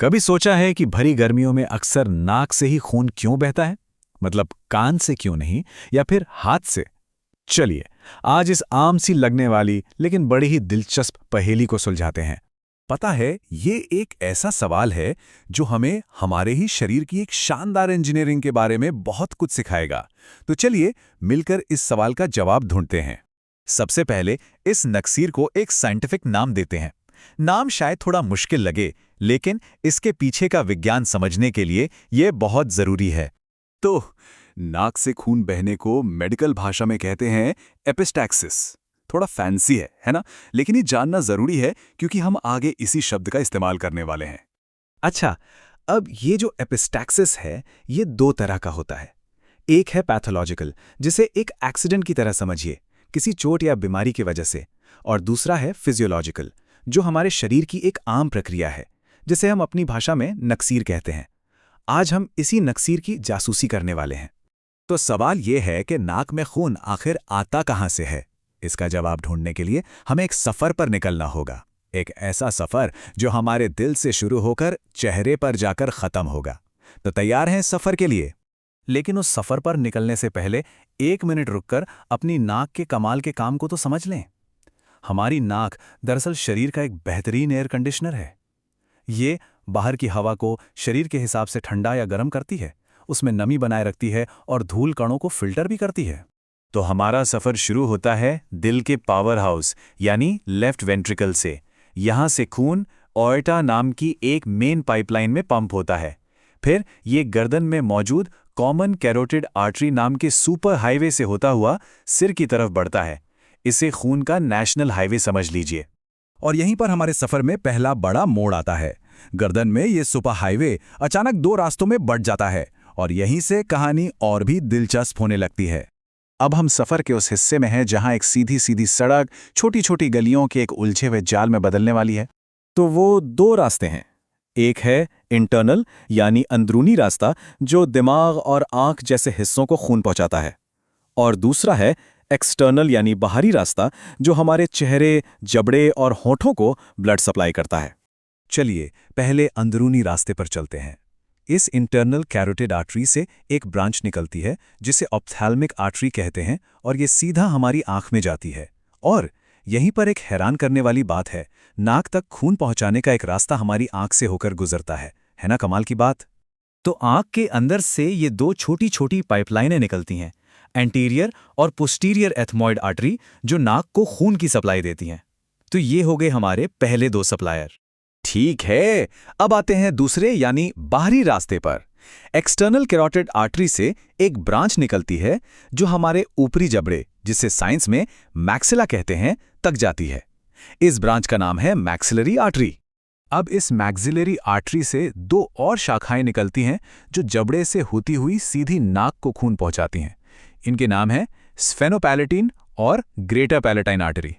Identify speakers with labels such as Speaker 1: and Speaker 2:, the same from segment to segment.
Speaker 1: कभी सोचा है कि भरी गर्मियों में अक्सर नाक से ही खून क्यों बहता है? मतलब कान से क्यों नहीं, या फिर हाथ से? चलिए, आज इस आम सी लगने वाली लेकिन बड़ी ही दिलचस्प पहेली को सुलझाते हैं।
Speaker 2: पता है, ये एक ऐसा सवाल है जो हमें हमारे ही शरीर की एक शानदार इंजीनियरिंग के बारे में बहुत कुछ सिखाएगा। तो चलिए मिलकर इस सवाल का जवाब ढूंढते हैं। सबसे पहले इस नक्सीर को एक साइंटिफिक नाम देते हैं। नाम शायद थोड़ा मुश्किल लगे, लेकिन इसके पीछे का विज्ञान समझने के लिए ये बहुत जरूरी है। तो नाक से खून बहने को मेडिकल भाषा में कहते हैं एपिस्टैक्सिस। थोड़ा फैंसी है ना? लेकिन ये जानना जरूरी है क्योंकि हम आगे इसी शब्द का इस्तेमाल करने वाले हैं।
Speaker 1: अच्छा, अब ये जो एपिस्टैक्सिस है, ये दो तरह का होता है। एक है पैथोलॉजिकल, जिसे एक एक्सीडेंट की तरह समझिए, किसी चोट या बीमारी की वजह से। और दूसरा है फिजियोलॉजिकल, जो हमारे शरीर की एक आम प्रक्रिया है, जिसे हम अपनी भाषा में नक्सीर कहते हैं। आज हम इसी नक्सीर की जासूसी करने वाले हैं।
Speaker 2: तो सवाल ये है कि नाक में खून आखिर आता कहाँ से है? इसका जवाब ढूंढने के लिए हमें एक सफर पर निकलना होगा। एक ऐसा सफर जो हमारे दिल से शुरू होकर चेहरे पर जाकर खत्म होगा। तो तैयार हैं इस सफर के लिए? लेकिन उस सफर पर निकलने से पहले 1 मिनट रुककर अपनी नाक के कमाल के काम को तो समझ लें। हमारी नाक दरअसल शरीर का एक बेहतरीन एयर कंडीशनर है। ये बाहर की हवा को शरीर के हिसाब से ठंडा या गर्म करती है, उसमें नमी बनाए रखती है और धूल कणों को फिल्टर भी करती है। तो हमारा सफर शुरू होता है दिल के पावर हाउस यानी लेफ्ट वेंट्रिकल से। यहाँ से खून ऑर्टा नाम की एक मेन पाइपलाइन में पंप होता है। फिर ये गर्दन में मौजूद कॉमन कैरोटिड आर्टरी नाम के सुपर हाईवे से होता हुआ सिर की तरफ बढ़ता है। इसे खून का नेशनल हाईवे समझ लीजिए। और यहीं पर हमारे सफर में पहला बड़ा मोड़ आता है। गर्दन में ये सुपर हाईवे अचानक 2 रास्तों में बढ़ जाता है और यहीं से कहानी और भी दिलचस्प होने लगती है। अब हम सफर के उस हिस्से में हैं जहां एक सीधी सीधी सड़क छोटी छोटी गलियों के एक उलझे हुए जाल में बदलने वाली है। तो वो 2 रास्ते हैं। एक है इंटरनल यानी अंदरूनी रास्ता, जो दिमाग और आंख जैसे हिस्सों को खून पहुंचाता है। और दूसरा है एक्सटर्नल यानी बाहरी रास्ता, जो हमारे चेहरे, जबड़े और होठों को ब्लड सप्लाई करता है। चलिए पहले अंदरूनी रास्ते पर चलते हैं। इस इंटरनल कैरोटिड आर्टरी से एक ब्रांच निकलती है जिसे ऑप्थेल्मिक आर्टरी कहते हैं, और ये सीधा हमारी आंख में जाती है। और यहीं पर एक हैरान करने वाली बात है, नाक तक खून पहुंचाने का एक रास्ता हमारी आंख से होकर गुजरता है ना? कमाल की बात। तो आंख के अंदर से ये 2 छोटी छोटी पाइपलाइनें निकलती हैं, एंटीरियर और पोस्टीरियर एथमॉइड आर्टरी, जो नाक को खून की सप्लाई देती हैं। तो ये हो गए हमारे पहले 2 सप्लायर। ठीक है, अब आते हैं दूसरे यानी बाहरी रास्ते पर। एक्सटर्नल कैरोटिड आर्टरी से एक ब्रांच निकलती है जो हमारे ऊपरी जबड़े, जिसे साइंस में मैक्सिला कहते हैं, तक जाती है। इस ब्रांच का नाम है मैक्सिलरी आर्टरी। अब इस मैक्सिलरी आर्टरी से 2 और शाखाएं निकलती हैं जो जबड़े से होती हुई सीधी नाक को खून पहुंचाती हैं। इनके नाम हैं स्फेनोपैलेटिन और ग्रेटर पैलेटाइन आर्टरी।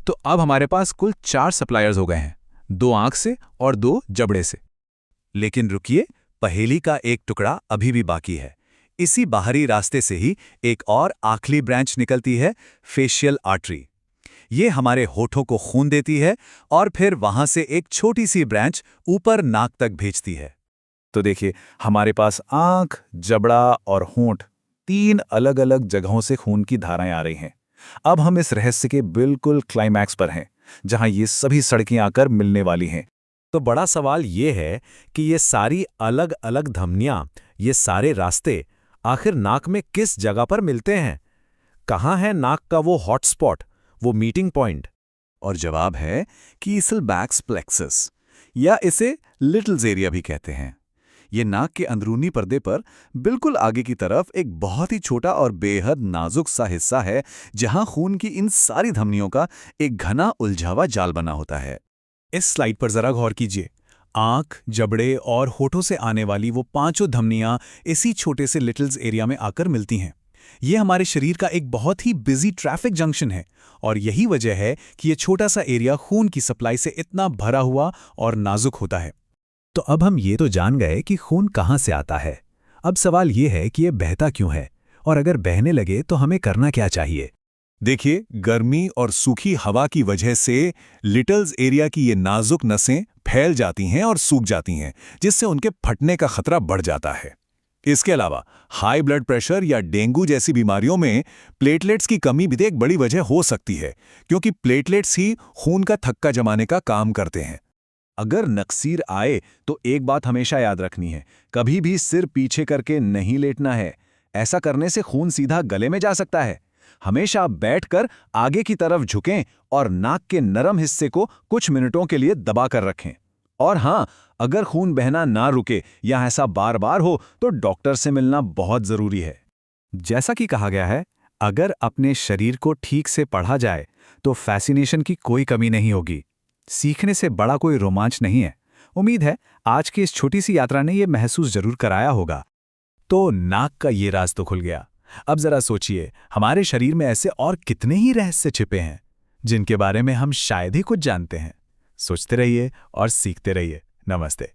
Speaker 2: तो अब हमारे पास कुल 4 सप्लायर्स हो गए हैं, 2 आंख से और 2 जबड़े से। लेकिन रुकिए, पहेली का एक टुकड़ा अभी भी बाकी है। इसी बाहरी रास्ते से ही एक और आखिरी ब्रांच निकलती है, फेशियल आर्टरी। ये हमारे होठों को खून देती है और फिर वहां से एक छोटी सी ब्रांच ऊपर नाक तक भेजती है। तो देखिए, हमारे पास आंख, जबड़ा और होंठ, 3 अलग अलग जगहों से खून की धाराएं आ रही हैं। अब हम इस रहस्य के बिल्कुल क्लाइमैक्स पर हैं, जहां ये सभी सड़कें आकर मिलने वाली हैं। तो बड़ा सवाल ये है कि ये सारी अलग अलग धमनियां, ये सारे रास्ते आखिर नाक में किस जगह पर मिलते हैं? कहाँ है नाक का वो हॉटस्पॉट, वो मीटिंग पॉइंट? और जवाब है कीसलबैक्स प्लेक्सस, या इसे लिटिल्स एरिया भी कहते हैं। ये नाक के अंदरूनी पर्दे पर बिल्कुल आगे की तरफ एक बहुत ही छोटा और बेहद नाजुक सा हिस्सा है, जहां खून की इन सारी धमनियों का एक घना उलझावा जाल बना होता है। इस स्लाइड पर जरा गौर कीजिए। आंख, जबड़े और होठों से आने वाली वो 5 धमनियां इसी छोटे से लिटिल्स एरिया में आकर मिलती हैं। ये हमारे शरीर का एक बहुत ही बिजी ट्रैफिक जंक्शन है, और यही वजह है कि ये छोटा सा एरिया खून की सप्लाई से इतना भरा हुआ और नाजुक होता है। तो अब हम ये तो जान गए कि खून कहाँ से आता है। अब सवाल ये है कि ये बहता क्यों है, और अगर बहने लगे तो हमें करना क्या चाहिए? देखिए, गर्मी और सूखी हवा की वजह से लिटल्स एरिया की ये नाजुक नसें फैल जाती हैं और सूख जाती हैं, जिससे उनके फटने का खतरा बढ़ जाता है। इसके अलावा हाई ब्लड प्रेशर या डेंगू जैसी बीमारियों में प्लेटलेट्स की कमी भी एक बड़ी वजह हो सकती है, क्योंकि प्लेटलेट्स ही खून का थक्का जमाने का काम करते हैं।
Speaker 1: अगर नक्सीर आए तो एक बात हमेशा याद रखनी है, कभी भी सिर पीछे करके नहीं लेटना है। ऐसा करने से खून सीधा गले में जा सकता है। हमेशा बैठकर आगे की तरफ झुकें और नाक के नरम हिस्से को कुछ मिनटों के लिए दबा कर रखें। और हाँ, अगर खून बहना ना रुके या ऐसा बार बार हो तो डॉक्टर से मिलना बहुत जरूरी है।
Speaker 2: जैसा कि कहा गया है, अगर अपने शरीर को ठीक से पढ़ा जाए तो फैसिनेशन की कोई कमी नहीं होगी। सीखने से बड़ा कोई रोमांच नहीं है। उम्मीद है आज की इस छोटी सी यात्रा ने यह महसूस जरूर कराया होगा। तो नाक का ये राज तो खुल गया। अब जरा सोचिए, हमारे शरीर में ऐसे और कितने ही रहस्य छिपे हैं जिनके बारे में हम शायद ही कुछ जानते हैं। सोचते रहिए और सीखते रहिए। नमस्ते।